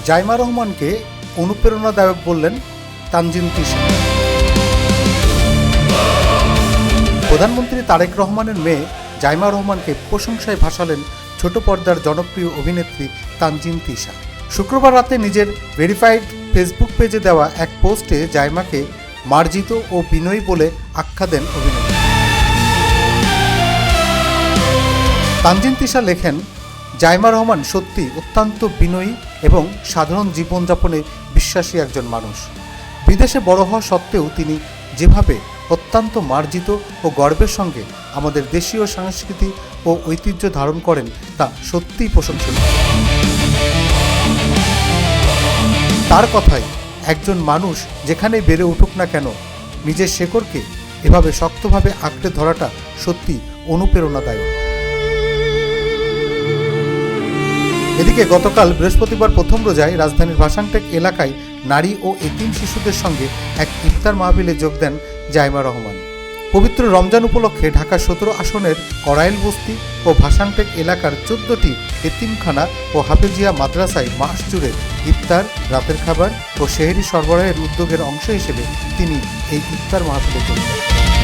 জাইমা রহমানকে অনুপ্রেরণাদায়ক বললেন তানজিন তিশা। প্রধানমন্ত্রী তারেক রহমানের মেয়ে জাইমা রহমানকে প্রশংসায় ভাসালেন ছোট পর্দার জনপ্রিয় অভিনেত্রী তানজিন তিশা। শুক্রবার রাতে নিজের ভেরিফাইড ফেসবুক পেজে দেওয়া এক পোস্টে জাইমাকে মার্জিত ও বিনয়ী বলে আখ্যা দেন অভিনেত্রী। তানজিন তিশা লেখেন, জাইমা রহমান সত্যি অত্যন্ত বিনয়ী এবং সাধারণ জীবনযাপনে বিশ্বাসী একজন মানুষ। বিদেশে বড় হওয়া সত্ত্বেও তিনি যেভাবে অত্যন্ত মার্জিত ও গর্বের সঙ্গে আমাদের দেশীয় সংস্কৃতি ও ঐতিহ্য ধারণ করেন তা সত্যিই প্রশংসনীয়। তার কথায়, একজন মানুষ যেখানেই বেড়ে উঠুক না কেন নিজের শেকড়কে এভাবে শক্তভাবে আঁকড়ে ধরাটা সত্যি অনুপ্রেরণাদায়ক। এদিকে গতকাল বৃহস্পতিবার প্রথম রোজায় রাজধানীর ভাসানটেক এলাকায় নারী ও এতিম শিশুদের সঙ্গে এক ইফতার মাহফিলে যোগ দেন জাইমা রহমান। পবিত্র রমজান উপলক্ষে ঢাকা 17 আসনের করাইল বস্তি ও ভাসানটেক এলাকার 14টি এতিমখানা ও হাফেজিয়া মাদ্রাসায় মাস জুড়ে ইফতার, রাতের খাবার ও সেহরি সরবরাহের উদ্যোগের অংশ হিসেবে তিনি এই ইফতার মাহফিলে যোগ দেন।